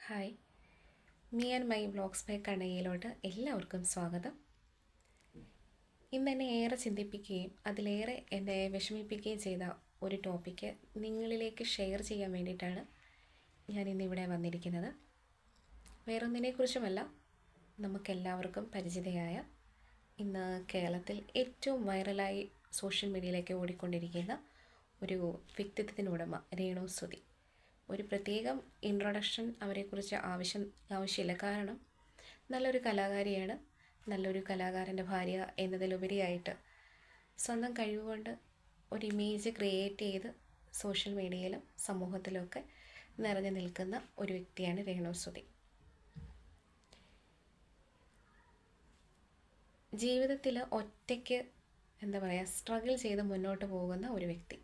Hi, me and my vlogs by കണ്ണയ്യയിലോട്ട് എല്ലാവർക്കും സ്വാഗതം. ഇന്ന് എന്നെ ഏറെ ചിന്തിപ്പിക്കുകയും അതിലേറെ എന്നെ വിഷമിപ്പിക്കുകയും ചെയ്ത ഒരു ടോപ്പിക്ക് നിങ്ങളിലേക്ക് ഷെയർ ചെയ്യാൻ വേണ്ടിയിട്ടാണ് ഞാൻ ഇന്നിവിടെ വന്നിരിക്കുന്നത്. വേറൊന്നിനെക്കുറിച്ചുമല്ല, നമുക്കെല്ലാവർക്കും പരിചിതയായ ഇന്ന് കേരളത്തിൽ ഏറ്റവും വൈറലായി സോഷ്യൽ മീഡിയയിലേക്ക് ഓടിക്കൊണ്ടിരിക്കുന്ന ഒരു വ്യക്തിത്വത്തിനുടമ രേണു സുധി. ഒരു പ്രത്യേകം ഇൻട്രൊഡക്ഷൻ അവരെക്കുറിച്ച് ആവശ്യമില്ല. കാരണം നല്ലൊരു കലാകാരിയാണ്, നല്ലൊരു കലാകാരൻ്റെ ഭാര്യ എന്നതിലുപരിയായിട്ട് സ്വന്തം കഴിവുകൊണ്ട് ഒരു ഇമേജ് ക്രിയേറ്റ് ചെയ്ത് സോഷ്യൽ മീഡിയയിലും സമൂഹത്തിലുമൊക്കെ നിറഞ്ഞു നിൽക്കുന്ന ഒരു വ്യക്തിയാണ് രേണു സുധി. ജീവിതത്തിൽ ഒറ്റയ്ക്ക് സ്ട്രഗിൾ ചെയ്ത് മുന്നോട്ട് പോകുന്ന ഒരു വ്യക്തി.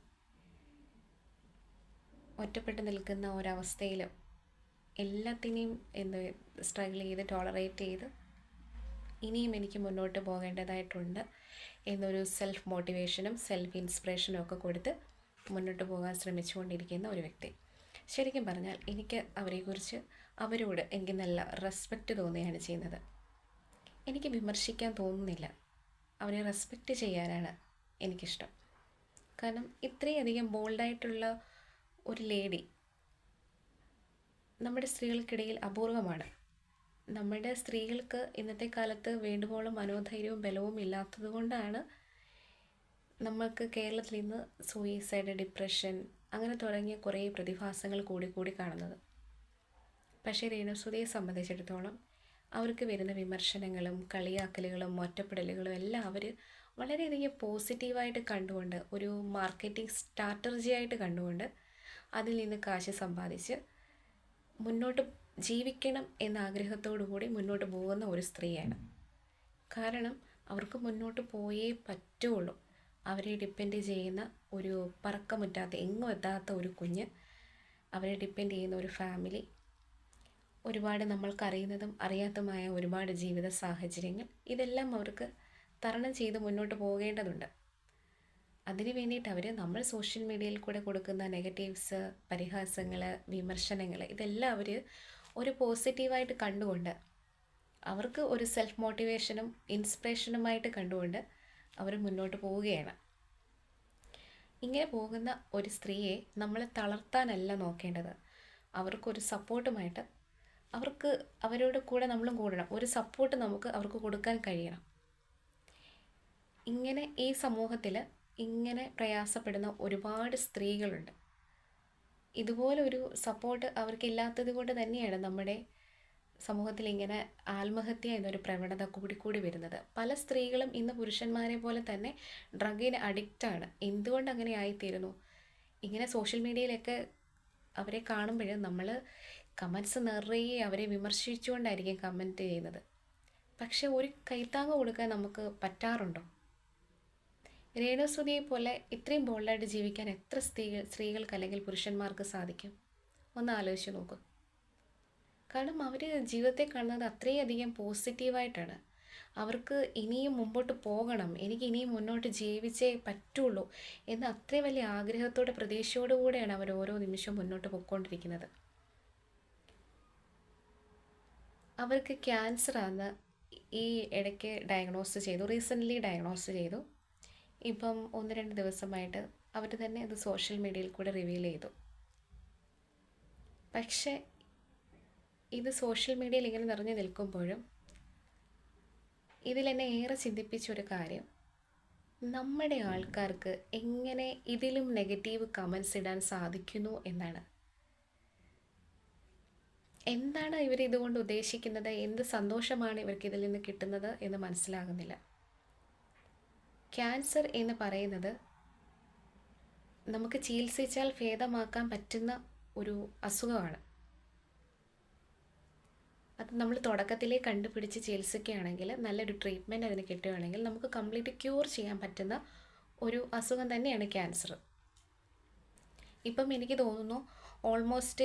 ഒറ്റപ്പെട്ട് നിൽക്കുന്ന ഒരവസ്ഥയിൽ എല്ലാത്തിനെയും സ്ട്രഗിൾ ചെയ്ത് ടോളറേറ്റ് ചെയ്ത് ഇനിയും എനിക്ക് മുന്നോട്ട് പോകേണ്ടതായിട്ടുണ്ട് എന്നൊരു സെൽഫ് മോട്ടിവേഷനും സെൽഫ് ഇൻസ്പിറേഷനും ഒക്കെ കൊടുത്ത് മുന്നോട്ട് പോകാൻ ശ്രമിച്ചുകൊണ്ടിരിക്കുന്ന ഒരു വ്യക്തി. ശരിക്കും പറഞ്ഞാൽ എനിക്ക് അവരോട് എനിക്ക് നല്ല റെസ്പെക്റ്റ് തോന്നുകയാണ് ചെയ്യുന്നത്. എനിക്ക് വിമർശിക്കാൻ തോന്നുന്നില്ല, അവരെ റെസ്പെക്റ്റ് ചെയ്യാനാണ് എനിക്കിഷ്ടം. കാരണം ഇത്രയധികം ബോൾഡായിട്ടുള്ള ഒരു ലേഡി നമ്മുടെ സ്ത്രീകൾക്കിടയിൽ അപൂർവമാണ്. നമ്മുടെ സ്ത്രീകൾക്ക് ഇന്നത്തെ കാലത്ത് വേണ്ടുവോളം മനോധൈര്യവും ബലവും ഇല്ലാത്തത് കൊണ്ടാണ് നമ്മൾക്ക് കേരളത്തിൽ ഇന്ന് സൂയിസൈഡ്, ഡിപ്രഷൻ അങ്ങനെ തുടങ്ങിയ കുറേ പ്രതിഭാസങ്ങൾ കൂടി കാണുന്നത്. പക്ഷേ രേണു സുധിയെ സംബന്ധിച്ചിടത്തോളം അവർക്ക് വരുന്ന വിമർശനങ്ങളും കളിയാക്കലുകളും ഒറ്റപ്പെടലുകളും എല്ലാം അവർ വളരെയധികം പോസിറ്റീവായിട്ട് കണ്ടുകൊണ്ട്, ഒരു മാർക്കറ്റിംഗ് സ്ട്രാറ്റജി ആയിട്ട് കണ്ടുകൊണ്ട് അതിൽ നിന്ന് കാശ് സമ്പാദിച്ച് മുന്നോട്ട് ജീവിക്കണം എന്ന ആഗ്രഹത്തോടു കൂടി മുന്നോട്ട് പോകുന്ന ഒരു സ്ത്രീയാണ്. കാരണം അവർക്ക് മുന്നോട്ട് പോയേ പറ്റുള്ളൂ. അവരെ ഡിപ്പെൻഡ് ചെയ്യുന്ന ഒരു പറക്കമുറ്റാത്ത, എങ്ങും എത്താത്ത ഒരു കുഞ്ഞ്, അവരെ ഡിപ്പെൻഡ് ചെയ്യുന്ന ഒരു ഫാമിലി, ഒരുപാട് നമ്മൾക്കറിയുന്നതും അറിയാത്തതുമായ ഒരുപാട് ജീവിത സാഹചര്യങ്ങൾ, ഇതെല്ലാം അവർക്ക് തരണം ചെയ്ത് മുന്നോട്ട് പോകേണ്ടതുണ്ട്. അതിന് വേണ്ടിയിട്ട് നമ്മൾ സോഷ്യൽ മീഡിയയിൽ കൂടെ കൊടുക്കുന്ന നെഗറ്റീവ്സ്, പരിഹാസങ്ങൾ, വിമർശനങ്ങൾ ഇതെല്ലാം അവർ ഒരു പോസിറ്റീവായിട്ട് കണ്ടുകൊണ്ട്, അവർക്ക് ഒരു സെൽഫ് മോട്ടിവേഷനും ഇൻസ്പിറേഷനുമായിട്ട് കണ്ടുകൊണ്ട് അവർ മുന്നോട്ട് പോവുകയാണ്. ഇങ്ങനെ പോകുന്ന ഒരു സ്ത്രീയെ നമ്മൾ തളർത്താനല്ല നോക്കേണ്ടത്. അവർക്കൊരു സപ്പോർട്ടുമായിട്ട് അവരോട് കൂടെ നമ്മളും കൂടണം. ഒരു സപ്പോർട്ട് അവർക്ക് കൊടുക്കാൻ കഴിയണം. ഇങ്ങനെ ഈ സമൂഹത്തിൽ ഇങ്ങനെ പ്രയാസപ്പെടുന്ന ഒരുപാട് സ്ത്രീകളുണ്ട്. ഇതുപോലൊരു സപ്പോർട്ട് അവർക്കില്ലാത്തത് കൊണ്ട് തന്നെയാണ് നമ്മുടെ സമൂഹത്തിൽ ഇങ്ങനെ ആത്മഹത്യ എന്നൊരു പ്രവണത കൂടി വരുന്നത്. പല സ്ത്രീകളും ഇന്ന് പുരുഷന്മാരെ പോലെ തന്നെ ഡ്രഗിന് അഡിക്റ്റാണ്. എന്തുകൊണ്ട് അങ്ങനെ ആയിത്തീരുന്നു? ഇങ്ങനെ സോഷ്യൽ മീഡിയയിലൊക്കെ അവരെ കാണുമ്പോൾ നമ്മൾ കമൻറ്റ്സ് നിറയെ അവരെ വിമർശിച്ചുകൊണ്ടായിരിക്കും കമൻറ്റ് ചെയ്യുന്നത്. പക്ഷെ ഒരു കൈത്താങ്ങ് കൊടുക്കാൻ നമുക്ക് പറ്റാറുണ്ടോ? രേണു സുധിയെ പോലെ ഇത്രയും ബോൾഡായിട്ട് ജീവിക്കാൻ എത്ര സ്ത്രീകൾക്ക് അല്ലെങ്കിൽ പുരുഷന്മാർക്ക് സാധിക്കും? ഒന്ന് ആലോചിച്ച് നോക്കൂ. കാരണം അവർ ജീവിതത്തെ കാണുന്നത് അത്രയധികം പോസിറ്റീവായിട്ടാണ്. അവർക്ക് ഇനിയും മുമ്പോട്ട് പോകണം, എനിക്ക് ഇനിയും മുന്നോട്ട് ജീവിച്ചേ പറ്റുള്ളൂ എന്ന അത്രയും വലിയ ആഗ്രഹത്തോടെ, പ്രതീക്ഷയോടു കൂടെയാണ് അവർ ഓരോ നിമിഷവും മുന്നോട്ട് പോയിക്കൊണ്ടിരിക്കുന്നത്. അവർക്ക് ക്യാൻസറാണ് ഈ ഇടയ്ക്ക് റീസെൻ്റ്ലി ഡയഗ്നോസ് ചെയ്തു. ഇപ്പം 1-2 ദിവസമായിട്ട് അവർ തന്നെ അത് സോഷ്യൽ മീഡിയയിൽ കൂടെ റിവീൽ ചെയ്തു. പക്ഷേ ഇത് സോഷ്യൽ മീഡിയയിൽ ഇങ്ങനെ നിറഞ്ഞു നിൽക്കുമ്പോഴും ഇതിലെന്നെ ഏറെ ചിന്തിപ്പിച്ചൊരു കാര്യം, നമ്മുടെ ആൾക്കാർക്ക് എങ്ങനെ ഇതിലും നെഗറ്റീവ് കമൻസ് ഇടാൻ സാധിക്കുന്നു എന്നാണ്. എന്താണ് ഇവർ ഇതുകൊണ്ട് ഉദ്ദേശിക്കുന്നത്? എന്ത് സന്തോഷമാണ് ഇവർക്ക് ഇതിൽ നിന്ന് കിട്ടുന്നത് എന്ന് മനസ്സിലാകുന്നില്ല. ക്യാൻസർ എന്ന് പറയുന്നത് നമുക്ക് ചികിത്സിച്ചാൽ ഭേദമാക്കാൻ പറ്റുന്ന ഒരു അസുഖമാണ്. അത് നമ്മൾ തുടക്കത്തിലേ കണ്ടുപിടിച്ച് ചികിത്സിക്കുകയാണെങ്കിൽ, നല്ലൊരു ട്രീറ്റ്മെൻറ്റ് അതിന് കിട്ടുകയാണെങ്കിൽ നമുക്ക് കംപ്ലീറ്റ് ക്യൂർ ചെയ്യാൻ പറ്റുന്ന ഒരു അസുഖം തന്നെയാണ് ക്യാൻസർ. ഇപ്പം എനിക്ക് തോന്നുന്നു ഓൾമോസ്റ്റ്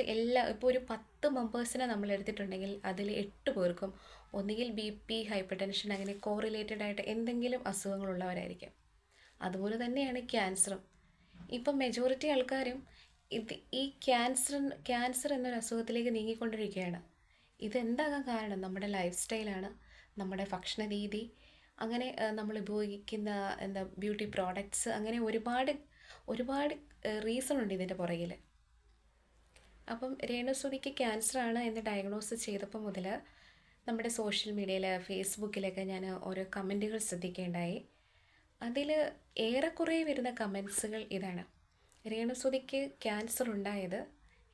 ഇപ്പോൾ ഒരു 10 മെമ്പേഴ്സിനെ നമ്മൾ എടുത്തിട്ടുണ്ടെങ്കിൽ അതിൽ 8 പേർക്കും ഒന്നുകിൽ BP, ഹൈപ്പർ ടെൻഷൻ അങ്ങനെ കോറിലേറ്റഡ് ആയിട്ട് എന്തെങ്കിലും അസുഖങ്ങളുള്ളവരായിരിക്കും. അതുപോലെ തന്നെയാണ് ക്യാൻസറും. ഇപ്പം മെജോറിറ്റി ആൾക്കാരും ഈ ക്യാൻസർ എന്നൊരു അസുഖത്തിലേക്ക് നീങ്ങിക്കൊണ്ടിരിക്കുകയാണ്. ഇതെന്താകാൻ കാരണം നമ്മുടെ ലൈഫ് സ്റ്റൈലാണ്, നമ്മുടെ ഭക്ഷണ രീതി, അങ്ങനെ നമ്മൾ ഉപയോഗിക്കുന്ന ബ്യൂട്ടി പ്രോഡക്ട്സ്, അങ്ങനെ ഒരുപാട് ഒരുപാട് റീസൺ ഉണ്ട് ഇതിൻ്റെ പുറകിൽ. അപ്പം രേണുസുതിക്ക് ക്യാൻസർ ആണ് എന്ന് ഡയഗ്നോസ് ചെയ്തപ്പോൾ മുതൽ നമ്മുടെ സോഷ്യൽ മീഡിയയിൽ ഫേസ്ബുക്കിലൊക്കെ ഞാൻ ഓരോ കമൻറ്റുകൾ ശ്രദ്ധിക്കുകയുണ്ടായി. അതിൽ ഏറെക്കുറെ വരുന്ന കമൻസുകൾ ഇതാണ്: രേണുസുതിക്ക് ക്യാൻസർ ഉണ്ടായത്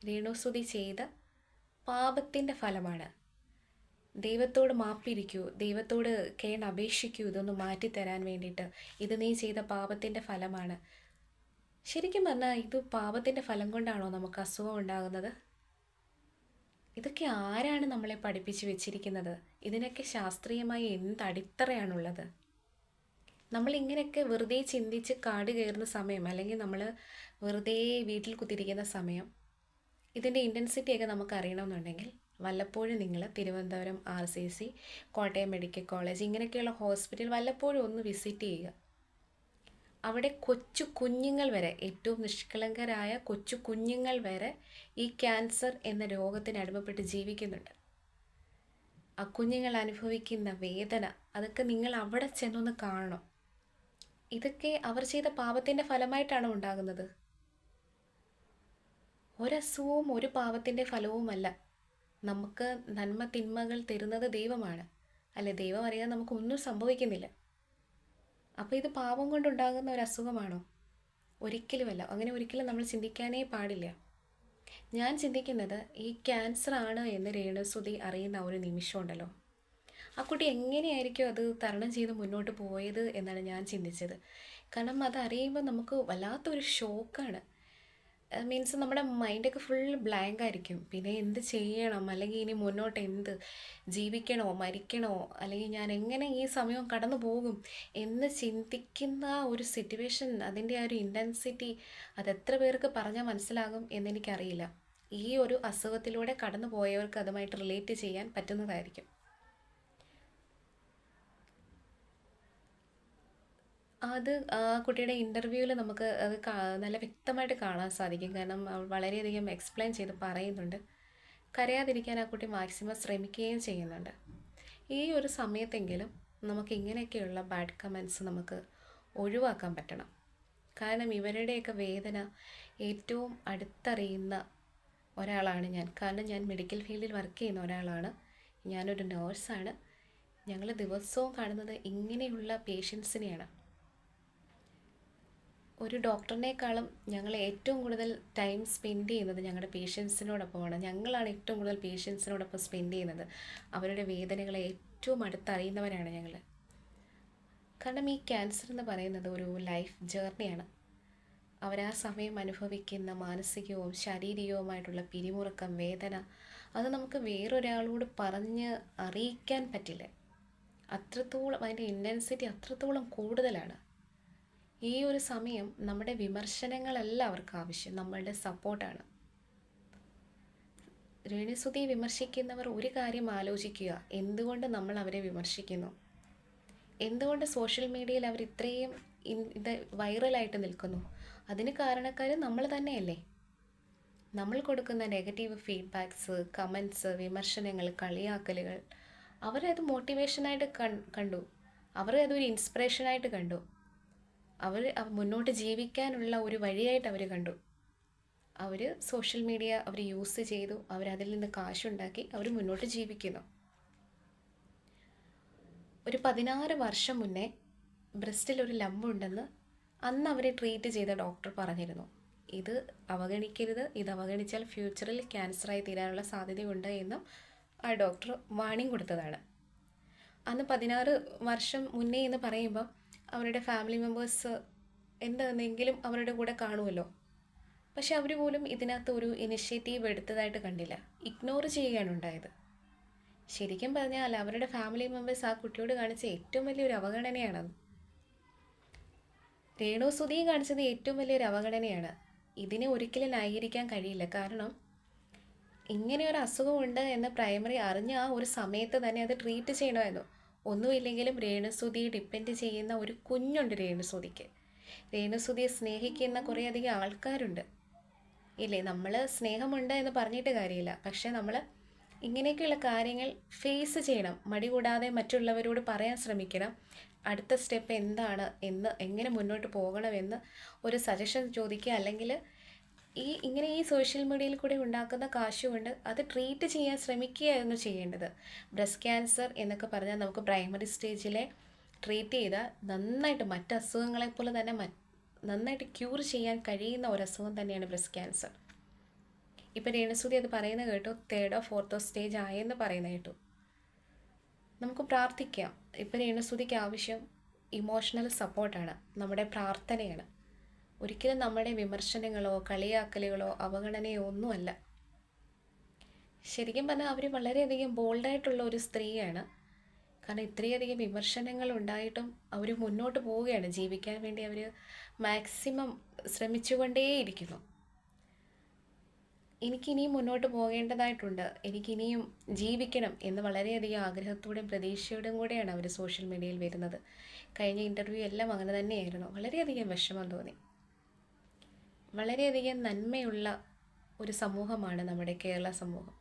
രേണുസുതി ചെയ്ത പാപത്തിൻ്റെ ഫലമാണ്. ദൈവത്തോട് മാപ്പിരിക്കൂ, ദൈവത്തോട് അപേക്ഷിക്കൂ, ഇതൊന്ന് മാറ്റിത്തരാൻ വേണ്ടിയിട്ട്. ഇത് നീ ചെയ്ത പാപത്തിൻ്റെ ഫലമാണ്. ശരിക്കും പറഞ്ഞാൽ ഇത് പാപത്തിൻ്റെ ഫലം കൊണ്ടാണോ നമുക്ക് അസുഖം ഉണ്ടാകുന്നത്? ഇതൊക്കെ ആരാണ് നമ്മളെ പഠിപ്പിച്ച് വെച്ചിരിക്കുന്നത്? ഇതിനൊക്കെ ശാസ്ത്രീയമായി എന്ത് അടിത്തറയാണുള്ളത്? നമ്മൾ ഇങ്ങനെയൊക്കെ വെറുതെ ചിന്തിച്ച് കാട് കയറുന്ന സമയം, അല്ലെങ്കിൽ നമ്മൾ വെറുതെ വീട്ടിൽ കുത്തിരിക്കുന്ന സമയം, ഇതിൻ്റെ ഇൻറ്റൻസിറ്റിയൊക്കെ നമുക്ക് അറിയണമെന്നുണ്ടെങ്കിൽ വല്ലപ്പോഴും നിങ്ങൾ Thiruvananthapuram RCC, Kottayam medical college, ഇങ്ങനെയൊക്കെയുള്ള ഹോസ്പിറ്റൽ വല്ലപ്പോഴും ഒന്ന് വിസിറ്റ് ചെയ്യുക. അവിടെ കൊച്ചു കുഞ്ഞുങ്ങൾ വരെ, ഏറ്റവും നിഷ്കളങ്കരായ കൊച്ചു കുഞ്ഞുങ്ങൾ വരെ ഈ ക്യാൻസർ എന്ന രോഗത്തിന് അടിമപ്പെട്ട് ജീവിക്കുന്നുണ്ട്. ആ കുഞ്ഞുങ്ങൾ അനുഭവിക്കുന്ന വേദന, അതൊക്കെ നിങ്ങൾ അവിടെ ചെന്നൊന്ന് കാണണം. ഇതൊക്കെ അവർ ചെയ്ത പാപത്തിൻ്റെ ഫലമായിട്ടാണോ ഉണ്ടാകുന്നത്? ഒരസുഖവും ഒരു പാപത്തിൻ്റെ ഫലവുമല്ല. നമുക്ക് നന്മ തിന്മകൾ തരുന്നത് ദൈവമാണ്. അല്ലെ, ദൈവം അറിയാതെ നമുക്കൊന്നും സംഭവിക്കുന്നില്ല. അപ്പോൾ ഇത് പാപം കൊണ്ടുണ്ടാകുന്ന ഒരു അസുഖമാണോ? ഒരിക്കലുമല്ല. അങ്ങനെ ഒരിക്കലും നമ്മൾ ചിന്തിക്കാനേ പാടില്ല. ഞാൻ ചിന്തിക്കുന്നത്, ഈ ക്യാൻസർ ആണ് എന്ന് രേണുസുതി അറിയുന്ന ഒരു നിമിഷം ഉണ്ടല്ലോ, ആ കുട്ടി എങ്ങനെയായിരിക്കും അത് തരണം ചെയ്ത് മുന്നോട്ട് പോയത് എന്നാണ് ഞാൻ ചിന്തിച്ചത്. കാരണം അതറിയുമ്പോൾ നമുക്ക് വല്ലാത്തൊരു ഷോക്കാണ്. മീൻസ് നമ്മുടെ മൈൻഡൊക്കെ ഫുൾ ബ്ലാങ്ക് ആയിരിക്കും. പിന്നെ എന്ത് ചെയ്യണം, അല്ലെങ്കിൽ ഇനി മുന്നോട്ട് എന്ത്, ജീവിക്കണോ മരിക്കണോ, അല്ലെങ്കിൽ ഞാൻ എങ്ങനെ ഈ സമയം കടന്നു പോകും എന്ന് ചിന്തിക്കുന്ന ഒരു സിറ്റുവേഷൻ, അതിൻ്റെ ആ ഒരു ഇൻറ്റൻസിറ്റി, അതെത്ര പേർക്ക് പറഞ്ഞാൽ മനസ്സിലാകും എന്നെനിക്കറിയില്ല. ഈ ഒരു അസുഖത്തിലൂടെ കടന്നു പോയവർക്ക് അതുമായിട്ട് റിലേറ്റ് ചെയ്യാൻ പറ്റുന്നതായിരിക്കും. അത് ആ കുട്ടിയുടെ ഇൻ്റർവ്യൂവിൽ നമുക്ക് അത് നല്ല വ്യക്തമായിട്ട് കാണാൻ സാധിക്കും. കാരണം അവൾ വളരെയധികം എക്സ്പ്ലെയിൻ ചെയ്ത് പറയുന്നുണ്ട്. കരയാതിരിക്കാൻ ആ കുട്ടി മാക്സിമം ശ്രമിക്കുകയും ചെയ്യുന്നുണ്ട്. ഈ ഒരു സമയത്തെങ്കിലും നമുക്ക് ഇങ്ങനെയൊക്കെയുള്ള ബാഡ് കമൻസ് നമുക്ക് ഒഴിവാക്കാൻ പറ്റണം. കാരണം ഇവരുടെയൊക്കെ വേദന ഏറ്റവും അടുത്തറിയുന്ന ഒരാളാണ് ഞാൻ. കാരണം ഞാൻ മെഡിക്കൽ ഫീൽഡിൽ വർക്ക് ചെയ്യുന്ന ഒരാളാണ്. ഞാനൊരു നേഴ്സാണ്. ഞങ്ങൾ ദിവസവും കാണുന്നത് ഇങ്ങനെയുള്ള പേഷ്യൻസിനെയാണ്. ഒരു ഡോക്ടറിനേക്കാളും ഞങ്ങൾ ഏറ്റവും കൂടുതൽ ടൈം സ്പെൻഡ് ചെയ്യുന്നത് ഞങ്ങളുടെ പേഷ്യൻസിനോടൊപ്പമാണ്. ഞങ്ങളാണ് ഏറ്റവും കൂടുതൽ പേഷ്യൻസിനോടൊപ്പം സ്പെൻഡ് ചെയ്യുന്നത്. അവരുടെ വേദനകളെ ഏറ്റവും അടുത്തറിയുന്നവരാണ് ഞങ്ങൾ. കാരണം ഈ ക്യാൻസർ എന്ന് പറയുന്നത് ഒരു ലൈഫ് ജേർണിയാണ്. അവരാ സമയം അനുഭവിക്കുന്ന മാനസികവും ശാരീരികവുമായിട്ടുള്ള പിരിമുറുക്കം, വേദന, അത് നമുക്ക് വേറൊരാളോട് പറഞ്ഞ് അറിയിക്കാൻ പറ്റില്ല. അത്രത്തോളം അതിൻ്റെ ഇൻറ്റൻസിറ്റി അത്രത്തോളം കൂടുതലാണ്. ഈ ഒരു സമയം നമ്മുടെ വിമർശനങ്ങളല്ല അവർക്ക് ആവശ്യം, നമ്മളുടെ സപ്പോർട്ടാണ്. രേണുസുതിയെ വിമർശിക്കുന്നവർ ഒരു കാര്യം ആലോചിക്കുക: എന്തുകൊണ്ട് നമ്മൾ അവരെ വിമർശിക്കുന്നു? എന്തുകൊണ്ട് സോഷ്യൽ മീഡിയയിൽ അവർ ഇത്രയും ഇത് വൈറലായിട്ട് നിൽക്കുന്നു? അതിന് കാരണക്കാർ നമ്മൾ തന്നെയല്ലേ. നമ്മൾ കൊടുക്കുന്ന നെഗറ്റീവ് ഫീഡ്ബാക്സ്, കമൻസ്, വിമർശനങ്ങൾ, കളിയാക്കലുകൾ, അവരത് മോട്ടിവേഷനായിട്ട് കണ്ടു, അവരതൊരു ഇൻസ്പിറേഷനായിട്ട് കണ്ടു, അവർ മുന്നോട്ട് ജീവിക്കാനുള്ള ഒരു വഴിയായിട്ട് അവർ കണ്ടു. അവർ സോഷ്യൽ മീഡിയ അവർ യൂസ് ചെയ്തു, അവരതിൽ നിന്ന് കാശുണ്ടാക്കി അവർ മുന്നോട്ട് ജീവിക്കുന്നു. ഒരു 16 വർഷം മുന്നേ ബ്രസ്റ്റിൽ ഒരു ലംബുണ്ടെന്ന് അന്ന് അവരെ ട്രീറ്റ് ചെയ്ത ഡോക്ടർ പറഞ്ഞിരുന്നു. ഇത് അവഗണിക്കരുത്, ഇത് അവഗണിച്ചാൽ ഫ്യൂച്ചറിൽ ക്യാൻസറായി തീരാനുള്ള സാധ്യതയുണ്ട് എന്നും ആ ഡോക്ടർ വാണിംഗ് കൊടുത്തതാണ്. അന്ന് 16 വർഷം മുന്നേ എന്ന് പറയുമ്പോൾ അവരുടെ ഫാമിലി മെമ്പേഴ്സ് എന്തെങ്കിലും അവരുടെ കൂടെ കാണുമല്ലോ. പക്ഷെ അവർ പോലും ഇതിനകത്ത് ഒരു ഇനിഷ്യേറ്റീവ് എടുത്തതായിട്ട് കണ്ടില്ല, ഇഗ്നോർ ചെയ്യുകയാണ് ഉണ്ടായത്. ശരിക്കും പറഞ്ഞാൽ അവരുടെ ഫാമിലി മെമ്പേഴ്സ് ആ കുട്ടിയോട് കാണിച്ച ഏറ്റവും വലിയൊരു അവഗണനയാണത്. രേണുസുതിയും കാണിച്ചത് ഏറ്റവും വലിയൊരു അവഗണനയാണ്. ഇതിനെ ഒരിക്കലും ന്യായീകരിക്കാൻ കഴിയില്ല. കാരണം ഇങ്ങനെയൊരു അസുഖമുണ്ട് എന്ന് പ്രൈമറി അറിഞ്ഞ ആ ഒരു സമയത്ത് തന്നെ അത് ട്രീറ്റ് ചെയ്യണമായിരുന്നു. ഒന്നുമില്ലെങ്കിലും രേണുസുതിയെ ഡിപ്പെൻഡ് ചെയ്യുന്ന ഒരു കുഞ്ഞുണ്ട് രേണുസുതിക്ക്. രേണുസുതിയെ സ്നേഹിക്കുന്ന കുറേയധികം ആൾക്കാരുണ്ട്. ഇല്ലേ, നമ്മൾ സ്നേഹമുണ്ട് എന്ന് പറഞ്ഞിട്ട് കാര്യമില്ല. പക്ഷേ നമ്മൾ ഇങ്ങനെയൊക്കെയുള്ള കാര്യങ്ങൾ ഫേസ് ചെയ്യണം. മടി കൂടാതെ മറ്റുള്ളവരോട് പറയാൻ ശ്രമിക്കണം. അടുത്ത സ്റ്റെപ്പ് എന്താണ് എന്ന്, എങ്ങനെ മുന്നോട്ട് പോകണമെന്ന് ഒരു സജഷൻ ചോദിക്കുക. അല്ലെങ്കിൽ ഈ സോഷ്യൽ മീഡിയയിൽ കൂടി ഉണ്ടാക്കുന്ന കാശ് കൊണ്ട് അത് ട്രീറ്റ് ചെയ്യാൻ ശ്രമിക്കുകയായിരുന്നു ചെയ്യേണ്ടത്. ബ്രസ്റ്റ് ക്യാൻസർ എന്നൊക്കെ പറഞ്ഞാൽ നമുക്ക് പ്രൈമറി സ്റ്റേജിലെ ട്രീറ്റ് ചെയ്താൽ നന്നായിട്ട് മറ്റ് അസുഖങ്ങളെപ്പോലെ തന്നെ നന്നായിട്ട് ക്യൂർ ചെയ്യാൻ കഴിയുന്ന ഒരു അസുഖം തന്നെയാണ് ബ്രസ്റ്റ് ക്യാൻസർ. ഇപ്പം രേണുസുതി അത് പറയുന്നത് കേട്ടു, 3rd or 4th സ്റ്റേജ് ആയെന്ന് പറയുന്നത് കേട്ടു. നമുക്ക് പ്രാർത്ഥിക്കാം. ഇപ്പം രേണുസുതിക്ക് ആവശ്യം ഇമോഷണൽ സപ്പോർട്ടാണ്, നമ്മുടെ പ്രാർത്ഥനയാണ്. ഒരിക്കലും നമ്മുടെ വിമർശനങ്ങളോ കളിയാക്കലുകളോ അവഗണനയോ ഒന്നുമല്ല. ശരിക്കും പറഞ്ഞാൽ അവർ വളരെയധികം ബോൾഡായിട്ടുള്ള ഒരു സ്ത്രീയാണ്. കാരണം ഇത്രയധികം വിമർശനങ്ങൾ ഉണ്ടായിട്ടും അവർ മുന്നോട്ട് പോവുകയാണ്. ജീവിക്കാൻ വേണ്ടി അവർ മാക്സിമം ശ്രമിച്ചുകൊണ്ടേയിരിക്കുന്നു. എനിക്കിനിയും മുന്നോട്ട് പോകേണ്ടതായിട്ടുണ്ട്, എനിക്കിനിയും ജീവിക്കണം എന്ന് വളരെയധികം ആഗ്രഹത്തോടെയും പ്രതീക്ഷയോടും കൂടെയാണ് അവർ സോഷ്യൽ മീഡിയയിൽ വരുന്നത്. കഴിഞ്ഞ ഇൻ്റർവ്യൂ എല്ലാം അങ്ങനെ തന്നെയായിരുന്നു. വളരെയധികം വിഷമം തോന്നി. വളരെയധികം നന്മയുള്ള ഒരു സമൂഹമാണ് നമ്മുടെ കേരള സമൂഹം.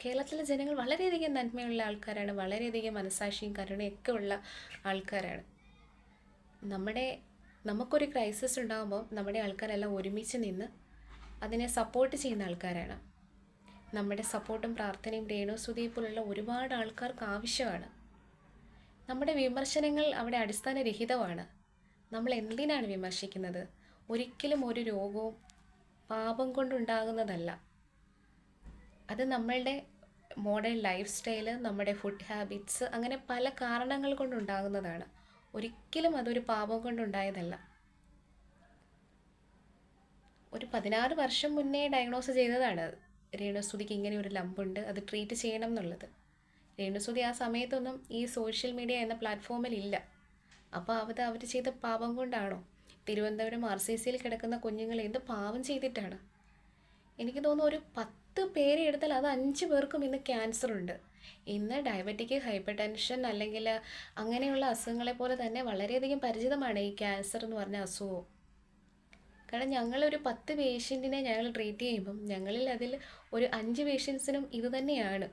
കേരളത്തിലെ ജനങ്ങൾ വളരെയധികം നന്മയുള്ള ആൾക്കാരാണ്, വളരെയധികം മനസാക്ഷിയും കരുണയൊക്കെ ഉള്ള ആൾക്കാരാണ്. നമുക്കൊരു ക്രൈസിസ് ഉണ്ടാകുമ്പോൾ നമ്മുടെ ആൾക്കാരെല്ലാം ഒരുമിച്ച് നിന്ന് അതിനെ സപ്പോർട്ട് ചെയ്യുന്ന ആൾക്കാരാണ്. നമ്മുടെ സപ്പോർട്ടും പ്രാർത്ഥനയും രേണുസുതിയെ പോലുള്ള ഒരുപാട് ആൾക്കാർക്ക് ആവശ്യമാണ്. നമ്മുടെ വിമർശനങ്ങൾ അവിടെ അടിസ്ഥാനരഹിതമാണ്. നമ്മൾ എന്തിനാണ് വിമർശിക്കുന്നത്? ഒരിക്കലും ഒരു രോഗവും പാപം കൊണ്ടുണ്ടാകുന്നതല്ല. അത് നമ്മളുടെ മോഡേൺ ലൈഫ് സ്റ്റൈല്, നമ്മുടെ ഫുഡ് ഹാബിറ്റ്സ്, അങ്ങനെ പല കാരണങ്ങൾ കൊണ്ടുണ്ടാകുന്നതാണ്. ഒരിക്കലും അതൊരു പാപം കൊണ്ടുണ്ടായതല്ല. ഒരു 16 വർഷം മുന്നേ ഡയഗ്നോസ് ചെയ്തതാണ് രേണുസുതിക്ക് ഇങ്ങനെ ഒരു ലംബുണ്ട്, അത് ട്രീറ്റ് ചെയ്യണം എന്നുള്ളത്. രേണുസുതി ആ സമയത്തൊന്നും ഈ സോഷ്യൽ മീഡിയ എന്ന പ്ലാറ്റ്ഫോമിൽ ഇല്ല. അപ്പോൾ അവർ ചെയ്ത പാപം കൊണ്ടാണോ? തിരുവനന്തപുരം RCCയിൽ കിടക്കുന്ന കുഞ്ഞുങ്ങൾ എന്ത് പാവം ചെയ്തിട്ടാണ്? എനിക്ക് തോന്നുന്നു ഒരു 10 പേരെ എടുത്താൽ അത് 5 പേർക്കും ഇന്ന് ക്യാൻസർ ഉണ്ട്. ഇന്ന് ഡയബറ്റിക്, ഹൈപ്പർ ടെൻഷൻ അല്ലെങ്കിൽ അങ്ങനെയുള്ള അസുഖങ്ങളെ പോലെ തന്നെ വളരെയധികം പരിചിതമാണ് ഈ ക്യാൻസർ എന്ന് പറഞ്ഞ അസുഖവും. കാരണം ഞങ്ങളൊരു 10 പേഷ്യൻറ്റിനെ ഞങ്ങൾ ട്രീറ്റ് ചെയ്യുമ്പം ഞങ്ങളിൽ അതിൽ ഒരു 5 പേഷ്യൻസിനും ഇത് തന്നെയാണ്.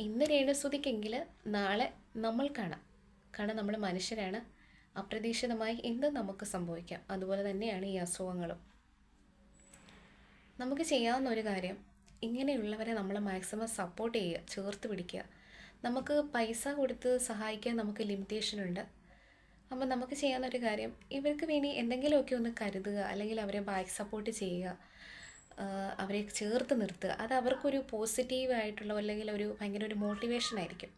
ഇന്ന് രേണുസുതിക്കെങ്കിൽ നാളെ നമ്മൾ കാണാം. കാരണം നമ്മൾ മനുഷ്യരാണ്, അപ്രതീക്ഷിതമായി എന്ത് നമുക്ക് സംഭവിക്കാം. അതുപോലെ തന്നെയാണ് ഈ അസുഖങ്ങളും. നമുക്ക് ചെയ്യാവുന്ന ഒരു കാര്യം, ഇങ്ങനെയുള്ളവരെ നമ്മൾ മാക്സിമം സപ്പോർട്ട് ചെയ്യുക, ചേർത്ത് പിടിക്കുക. നമുക്ക് പൈസ കൊടുത്ത് സഹായിക്കാൻ നമുക്ക് ലിമിറ്റേഷനുണ്ട്. അപ്പോൾ നമുക്ക് ചെയ്യാവുന്ന ഒരു കാര്യം, ഇവർക്ക് വേണ്ടി എന്തെങ്കിലുമൊക്കെ ഒന്ന് കരുതുക, അല്ലെങ്കിൽ അവരെ ബാക്ക് സപ്പോർട്ട് ചെയ്യുക, അവരെ ചേർത്ത് നിർത്തുക. അത് അവർക്കൊരു പോസിറ്റീവായിട്ടുള്ള അല്ലെങ്കിൽ ഭയങ്കര ഒരു മോട്ടിവേഷൻ ആയിരിക്കും.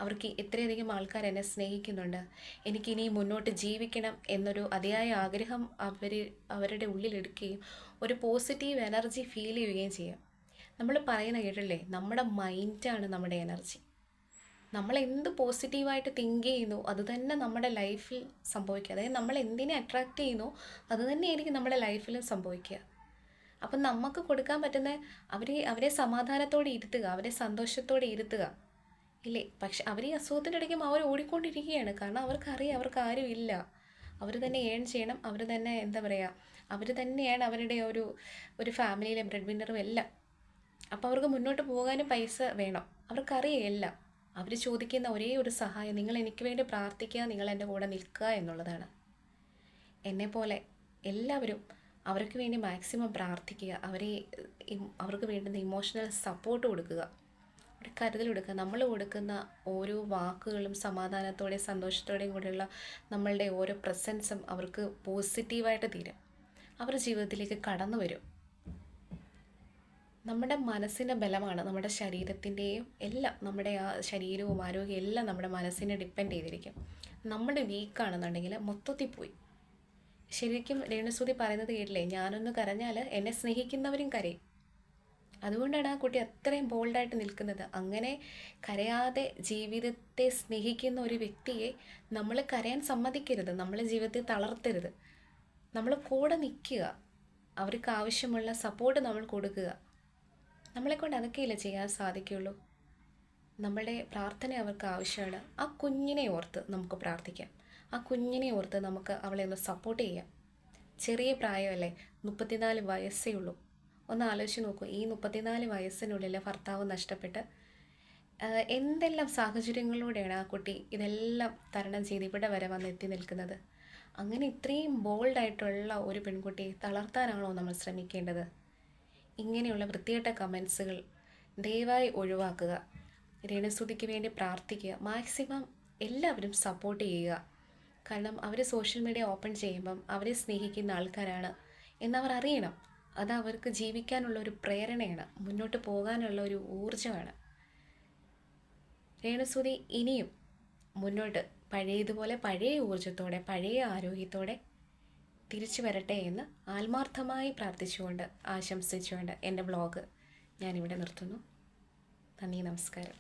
അവർക്ക് ഇത്രയധികം ആൾക്കാർ എന്നെ സ്നേഹിക്കുന്നുണ്ട്, എനിക്കിനി മുന്നോട്ട് ജീവിക്കണം എന്നൊരു അതിയായ ആഗ്രഹം അവരുടെ ഉള്ളിലെടുക്കുകയും ഒരു പോസിറ്റീവ് എനർജി ഫീൽ ചെയ്യുകയും ചെയ്യാം. നമ്മൾ പറയുന്ന കേട്ടില്ലേ, നമ്മുടെ മൈൻഡാണ് നമ്മുടെ എനർജി. നമ്മൾ എന്ത് പോസിറ്റീവായിട്ട് തിങ്ക് ചെയ്യുന്നു അത് തന്നെ നമ്മുടെ ലൈഫിൽ സംഭവിക്കുക. അതായത് നമ്മൾ എന്തിനെ അട്രാക്റ്റ് ചെയ്യുന്നു അത് തന്നെയായിരിക്കും നമ്മുടെ ലൈഫിലും സംഭവിക്കുക. അപ്പം നമുക്ക് കൊടുക്കാൻ പറ്റുന്ന അവരെ സമാധാനത്തോടെ ഇരുത്തുക, അവരെ സന്തോഷത്തോടെ ഇരുത്തുക, ഇല്ലേ? പക്ഷെ അവർ ഈ അസുഖത്തിൻ്റെ ഇടയ്ക്കും അവർ ഓടിക്കൊണ്ടിരിക്കുകയാണ്. കാരണം അവർക്കറിയാം അവർക്ക് ആരും ഇല്ല. അവർ തന്നെ ഏൺ ചെയ്യണം, അവർ തന്നെ എന്താ പറയുക, അവർ തന്നെയാണ് അവരുടെ ഒരു ഫാമിലിയിലെ ബ്രെഡ് വിന്നറും എല്ലാം. അപ്പോൾ അവർക്ക് മുന്നോട്ട് പോകാനും പൈസ വേണം. അവർക്കറിയാം എല്ലാം. അവർ ചോദിക്കുന്ന ഒരേ ഒരു സഹായം, നിങ്ങൾ എനിക്ക് വേണ്ടി പ്രാർത്ഥിക്കുക, നിങ്ങൾ എൻ്റെ കൂടെ നിൽക്കുക എന്നുള്ളതാണ്. എന്നെപ്പോലെ എല്ലാവരും അവർക്ക് വേണ്ടി മാക്സിമം പ്രാർത്ഥിക്കുക, അവർക്ക് വേണ്ടുന്ന ഇമോഷണൽ സപ്പോർട്ട് കൊടുക്കുക, ഒരു കരുതൽ കൊടുക്കുക. നമ്മൾ കൊടുക്കുന്ന ഓരോ വാക്കുകളും സമാധാനത്തോടെയും സന്തോഷത്തോടെയും കൂടെയുള്ള നമ്മളുടെ ഓരോ പ്രസൻസും അവർക്ക് പോസിറ്റീവായിട്ട് തീരും. അവരുടെ ജീവിതത്തിലേക്ക് കടന്നു വരും. നമ്മുടെ മനസ്സിൻ്റെ ബലമാണ് നമ്മുടെ ശരീരത്തിൻ്റെയും എല്ലാം, നമ്മുടെ ആ ശരീരവും ആരോഗ്യവും എല്ലാം നമ്മുടെ മനസ്സിനെ ഡിപ്പെൻഡ് ചെയ്തിരിക്കും. നമ്മൾ വീക്കാണെന്നുണ്ടെങ്കിൽ മൊത്തത്തിൽ പോയി. ശരിക്കും രേണുസുതി പറയുന്നത് കേട്ടില്ലേ, ഞാനൊന്ന് കരഞ്ഞാൽ എന്നെ സ്നേഹിക്കുന്നവരും കരയും. അതുകൊണ്ടാണ് ആ കുട്ടി അത്രയും ബോൾഡായിട്ട് നിൽക്കുന്നത്. അങ്ങനെ കരയാതെ ജീവിതത്തെ സ്നേഹിക്കുന്ന ഒരു വ്യക്തിയെ നമ്മൾ കരയാൻ സമ്മതിക്കരുത്, നമ്മളെ ജീവിതത്തെ തളർത്തരുത്. നമ്മൾ കൂടെ നിൽക്കുക, അവർക്ക് ആവശ്യമുള്ള സപ്പോർട്ട് നമ്മൾ കൊടുക്കുക. നമ്മളെക്കൊണ്ട് അതൊക്കെയല്ലേ ചെയ്യാൻ സാധിക്കുള്ളൂ. നമ്മളുടെ പ്രാർത്ഥന അവർക്ക് ആവശ്യമാണ്. ആ കുഞ്ഞിനെ ഓർത്ത് നമുക്ക് പ്രാർത്ഥിക്കാം, ആ കുഞ്ഞിനെ ഓർത്ത് നമുക്ക് അവളെ ഒന്ന് സപ്പോർട്ട് ചെയ്യാം. ചെറിയ പ്രായമല്ലേ, 34 വയസ്സേ ഉള്ളൂ. ഒന്ന് ആലോചിച്ച് നോക്കൂ, ഈ 34 വയസ്സിനുള്ളിൽ ഭർത്താവ് നഷ്ടപ്പെട്ട് എന്തെല്ലാം സാഹചര്യങ്ങളിലൂടെയാണ് ആ കുട്ടി ഇതെല്ലാം തരണം ചെയ്ത് ഇവിടെ വരെ വന്ന് എത്തി നിൽക്കുന്നത്. അങ്ങനെ ഇത്രയും ബോൾഡായിട്ടുള്ള ഒരു പെൺകുട്ടിയെ തളർത്താനാണോ നമ്മൾ ശ്രമിക്കേണ്ടത്? ഇങ്ങനെയുള്ള വൃത്തികെട്ട കമൻസുകൾ ദയവായി ഒഴിവാക്കുക. രേണുസുതിക്ക് വേണ്ടി പ്രാർത്ഥിക്കുക. മാക്സിമം എല്ലാവരും സപ്പോർട്ട് ചെയ്യുക. കാരണം അവർ സോഷ്യൽ മീഡിയ ഓപ്പൺ ചെയ്യുമ്പം അവരെ സ്നേഹിക്കുന്ന ആൾക്കാരാണ് എന്നവർ അറിയണം. അത് അവർക്ക് ജീവിക്കാനുള്ള ഒരു പ്രേരണയാണ്, മുന്നോട്ട് പോകാനുള്ള ഒരു ഊർജ്ജമാണ്. രേണുസുതി ഇനിയും മുന്നോട്ട് പഴയതുപോലെ പഴയ ഊർജ്ജത്തോടെ പഴയ ആരോഗ്യത്തോടെ തിരിച്ചു വരട്ടെ എന്ന് ആത്മാർത്ഥമായി പ്രാർത്ഥിച്ചുകൊണ്ട് ആശംസിച്ചുകൊണ്ട് എൻ്റെ വ്ളോഗ് ഞാനിവിടെ നിർത്തുന്നു. നന്ദി, നമസ്കാരം.